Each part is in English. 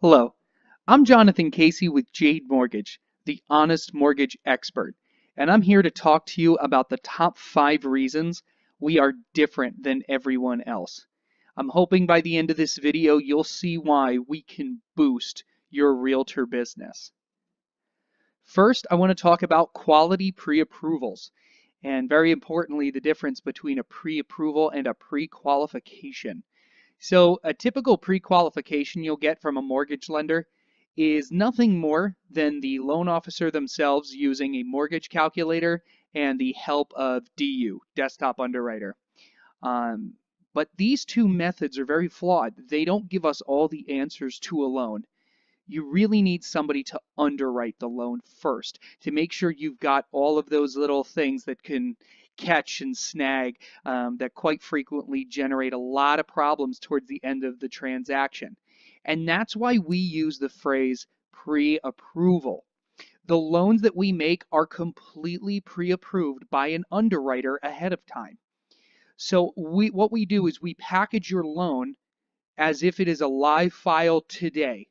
Hello, I'm Jonathan Casey with Jade Mortgage, the honest mortgage expert, and I'm here to talk to you about the top 5 reasons we are different than everyone else. I'm hoping by the end of this video you'll see why we can boost your realtor business. First, I want to talk about quality pre-approvals, and very importantly, the difference between a pre-approval and a pre-qualification. So a typical pre-qualification you'll get from a mortgage lender is nothing more than the loan officer themselves using a mortgage calculator and the help of DU, desktop underwriter. Um, but these two methods are very flawed. They don't give us all the answers to a loan. You really need somebody to underwrite the loan first to make sure you've got all of those little things that can catch and snag that quite frequently generate a lot of problems towards the end of the transaction. And that's why we use the phrase pre-approval. The loans that we make are completely pre-approved by an underwriter ahead of time. So what we do is we package your loan as if it is a live file today.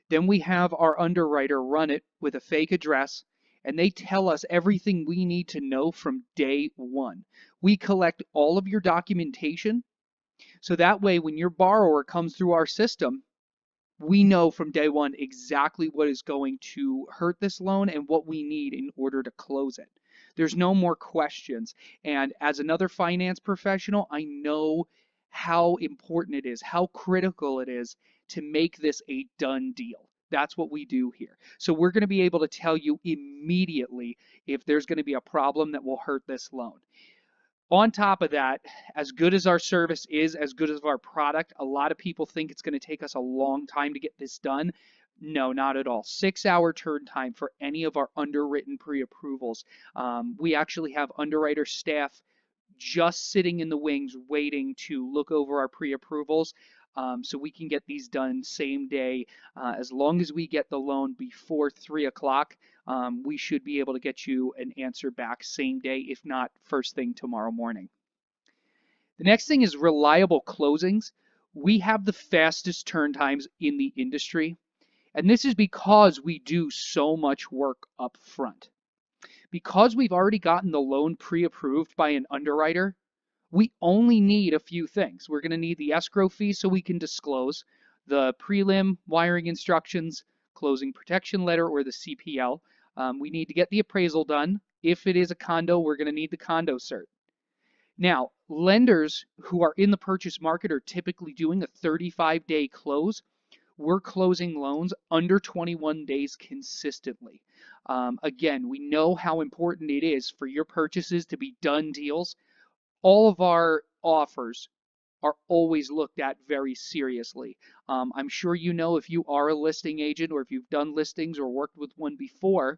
Then we have our underwriter run it with a fake address, and they tell us everything we need to know from day one. We collect all of your documentation, so that way when your borrower comes through our system, we know from day one exactly what is going to hurt this loan and what we need in order to close it. There's no more questions. And as another finance professional, I know how important it is, how critical it is to make this a done deal. That's what we do here. So we're going to be able to tell you immediately if there's going to be a problem that will hurt this loan. On top of that, as good as our service is, as good as our product, a lot of people think it's going to take us a long time to get this done. No, not at all. 6-hour turn time for any of our underwritten pre-approvals. We actually have underwriter staff just sitting in the wings waiting to look over our pre-approvals, so we can get these done same day. As long as we get the loan before 3 o'clock, we should be able to get you an answer back same day, if not first thing tomorrow morning. The next thing is reliable closings. We have the fastest turn times in the industry, and this is because we do so much work up front. Because we've already gotten the loan pre-approved by an underwriter, we only need a few things. We're going to need the escrow fee so we can disclose, the prelim wiring instructions, closing protection letter or the CPL. We need to get the appraisal done. If it is a condo, we're going to need the condo cert. Now, lenders who are in the purchase market are typically doing a 35-day close. We're closing loans under 21 days consistently. Again, we know how important it is for your purchases to be done deals. All of our offers are always looked at very seriously. I'm sure you know, if you are a listing agent or if you've done listings or worked with one before,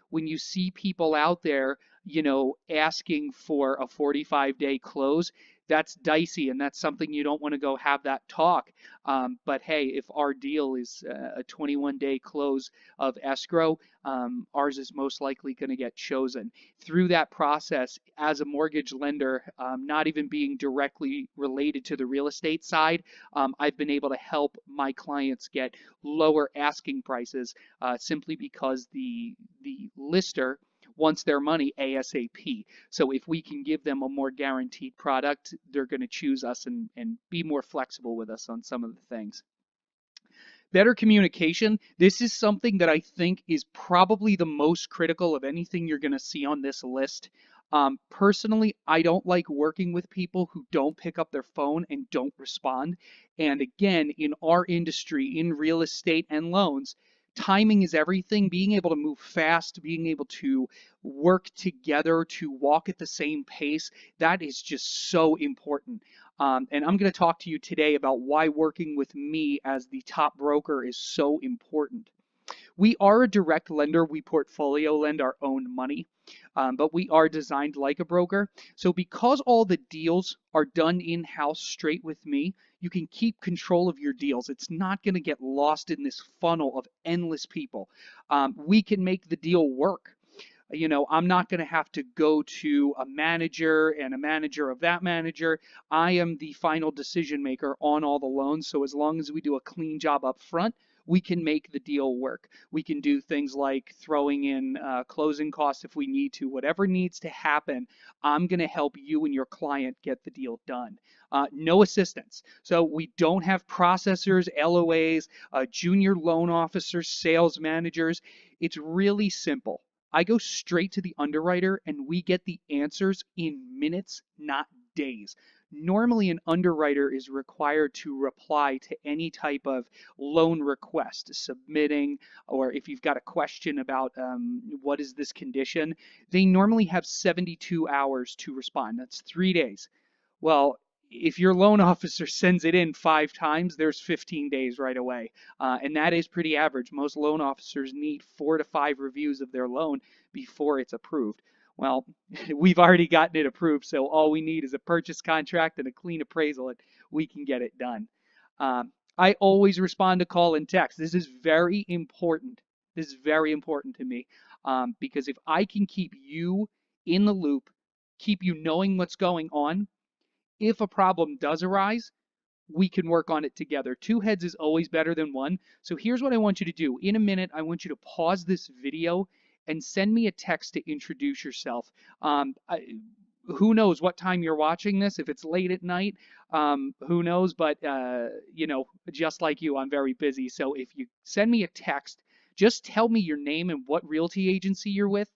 when you see people out there, asking for a 45-day close, that's dicey, and that's something you don't want to go have that talk. But hey, if our deal is a 21-day close of escrow, ours is most likely going to get chosen. Through that process, as a mortgage lender, not even being directly related to the real estate side, I've been able to help my clients get lower asking prices simply because the lister wants their money ASAP. So if we can give them a more guaranteed product, they're going to choose us and be more flexible with us on some of the things. Better communication. This is something that I think is probably the most critical of anything you're going to see on this list. Personally, I don't like working with people who don't pick up their phone and don't respond. And again, in our industry, in real estate and loans, timing is everything. Being able to move fast, being able to work together, to walk at the same pace, that is just so important. And I'm going to talk to you today about why working with me as the top broker is so important. We are a direct lender. We portfolio lend our own money, but we are designed like a broker. So because all the deals are done in-house straight with me, you can keep control of your deals. It's not going to get lost in this funnel of endless people. We can make the deal work. I'm not going to have to go to a manager and a manager of that manager. I am the final decision maker on all the loans. So as long as we do a clean job up front, we can make the deal work. We can do things like throwing in closing costs if we need to. Whatever needs to happen, I'm going to help you and your client get the deal done. No assistance. So we don't have processors, LOAs, junior loan officers, sales managers. It's really simple. I go straight to the underwriter and we get the answers in minutes, not days. Normally, an underwriter is required to reply to any type of loan request, submitting, or if you've got a question about what is this condition, they normally have 72 hours to respond. That's 3 days. Well, if your loan officer sends it in 5 times, there's 15 days right away. And that is pretty average. Most loan officers need 4 to 5 reviews of their loan before it's approved. Well, we've already gotten it approved, so all we need is a purchase contract and a clean appraisal, and we can get it done. I always respond to call and text. This is very important. This is very important to me because if I can keep you in the loop, keep you knowing what's going on, if a problem does arise, we can work on it together. Two heads is always better than one. So here's what I want you to do. In a minute, I want you to pause this video and send me a text to introduce yourself. Who knows what time you're watching this? If it's late at night, who knows? But, just like you, I'm very busy. So if you send me a text, just tell me your name and what realty agency you're with.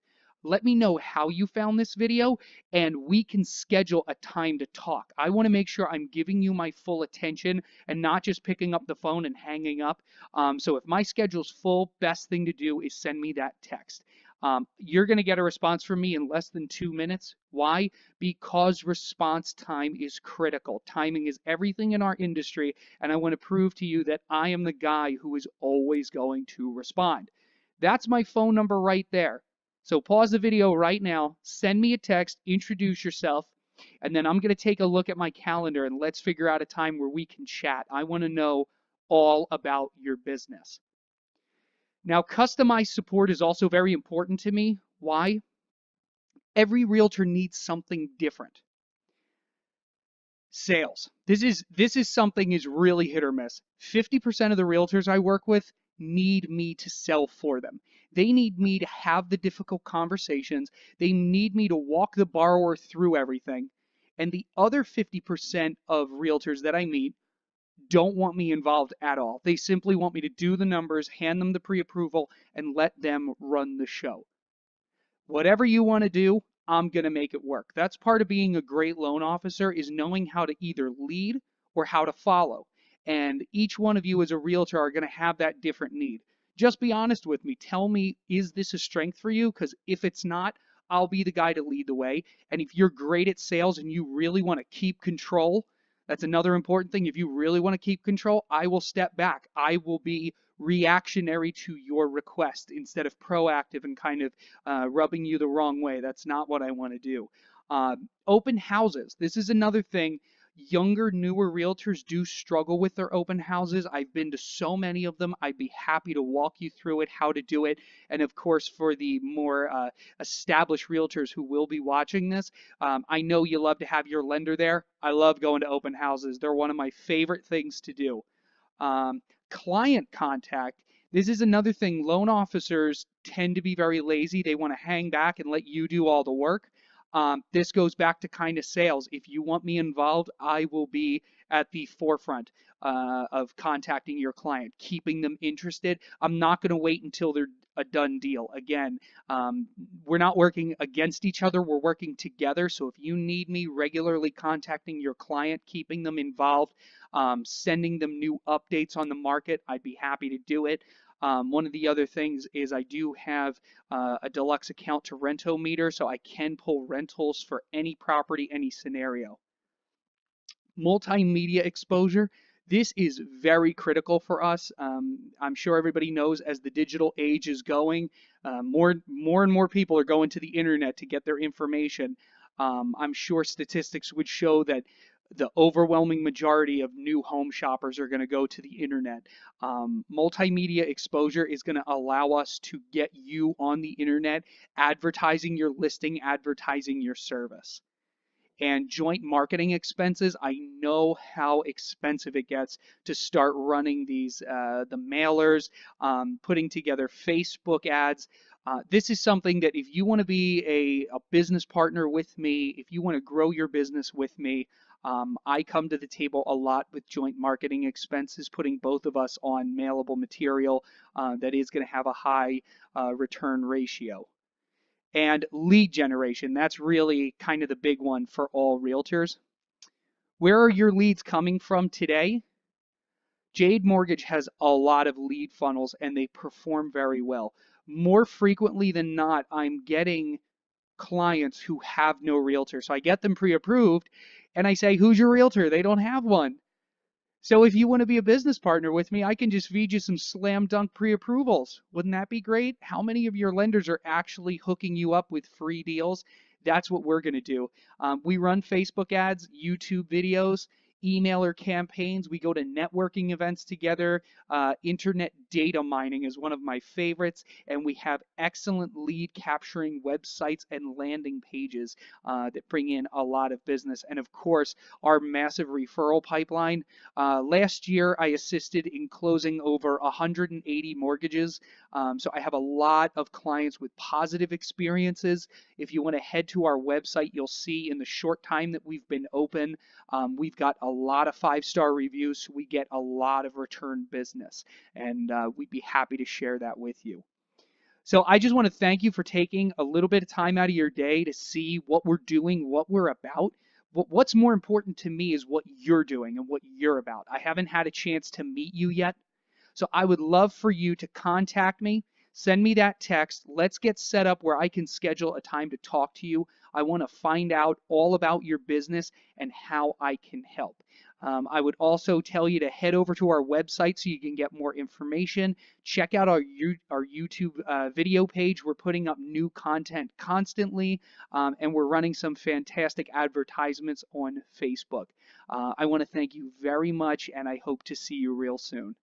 Let me know how you found this video and we can schedule a time to talk. I want to make sure I'm giving you my full attention and not just picking up the phone and hanging up. So if my schedule's full, best thing to do is send me that text. You're going to get a response from me in less than 2 minutes. Why? Because response time is critical. Timing is everything in our industry, and I want to prove to you that I am the guy who is always going to respond. That's my phone number right there. So pause the video right now, send me a text, introduce yourself, and then I'm going to take a look at my calendar and let's figure out a time where we can chat. I want to know all about your business. Now, customized support is also very important to me. Why? Every realtor needs something different. Sales. This is something is really hit or miss. 50% of the realtors I work with need me to sell for them. They need me to have the difficult conversations. They need me to walk the borrower through everything. And the other 50% of realtors that I meet don't want me involved at all. They simply want me to do the numbers, hand them the pre-approval, and let them run the show. Whatever you want to do, I'm going to make it work. That's part of being a great loan officer, is knowing how to either lead or how to follow. And each one of you as a realtor are going to have that different need. Just be honest with me. Tell me, is this a strength for you? Because if it's not, I'll be the guy to lead the way. And if you're great at sales and you really want to keep control, that's another important thing. If you really want to keep control, I will step back. I will be reactionary to your request instead of proactive and kind of rubbing you the wrong way. That's not what I want to do. Open houses. This is another thing. Younger, newer realtors do struggle with their open houses. I've been to so many of them. I'd be happy to walk you through it, how to do it. And of course, for the more established realtors who will be watching this, I know you love to have your lender there. I love going to open houses. They're one of my favorite things to do. Um, Client contact. This is another thing. Loan officers tend to be very lazy. They want to hang back and let you do all the work. This goes back to kind of sales. If you want me involved, I will be at the forefront of contacting your client, keeping them interested. I'm not going to wait until they're a done deal. Again, we're not working against each other. We're working together. So if you need me regularly contacting your client, keeping them involved, sending them new updates on the market, I'd be happy to do it. One of the other things is I do have a deluxe account to Rentometer, so I can pull rentals for any property, any scenario. Multimedia exposure. This is very critical for us. I'm sure everybody knows as the digital age is going, more and more people are going to the internet to get their information. I'm sure statistics would show that The overwhelming majority of new home shoppers are going to go to the internet. Multimedia exposure is going to allow us to get you on the internet, advertising your listing, advertising your service. And joint marketing expenses, I know how expensive it gets to start running the mailers, putting together Facebook ads. This is something that if you want to be a business partner with me, if you want to grow your business with me, I come to the table a lot with joint marketing expenses, putting both of us on mailable material that is going to have a high return ratio. And lead generation, that's really kind of the big one for all realtors. Where are your leads coming from today? Jade Mortgage has a lot of lead funnels and they perform very well. More frequently than not, I'm getting clients who have no realtor. So I get them pre-approved and I say, who's your realtor? They don't have one. So if you want to be a business partner with me, I can just feed you some slam dunk pre-approvals. Wouldn't that be great? How many of your lenders are actually hooking you up with free deals? That's what we're going to do. We run Facebook ads, YouTube videos, emailer campaigns. We go to networking events together. Internet data mining is one of my favorites. And we have excellent lead capturing websites and landing pages that bring in a lot of business. And of course, our massive referral pipeline. Last year, I assisted in closing over 180 mortgages. So I have a lot of clients with positive experiences. If you want to head to our website, you'll see in the short time that we've been open, we've got a lot of five-star reviews. So we get a lot of return business, and we'd be happy to share that with you. So I just want to thank you for taking a little bit of time out of your day to see what we're doing, what we're about. What's more important to me is what you're doing and what you're about. I haven't had a chance to meet you yet. So I would love for you to contact me, send me that text. Let's get set up where I can schedule a time to talk to you. I want to find out all about your business and how I can help. I would also tell you to head over to our website so you can get more information. Check out our YouTube video page. We're putting up new content constantly, and we're running some fantastic advertisements on Facebook. I want to thank you very much, and I hope to see you real soon.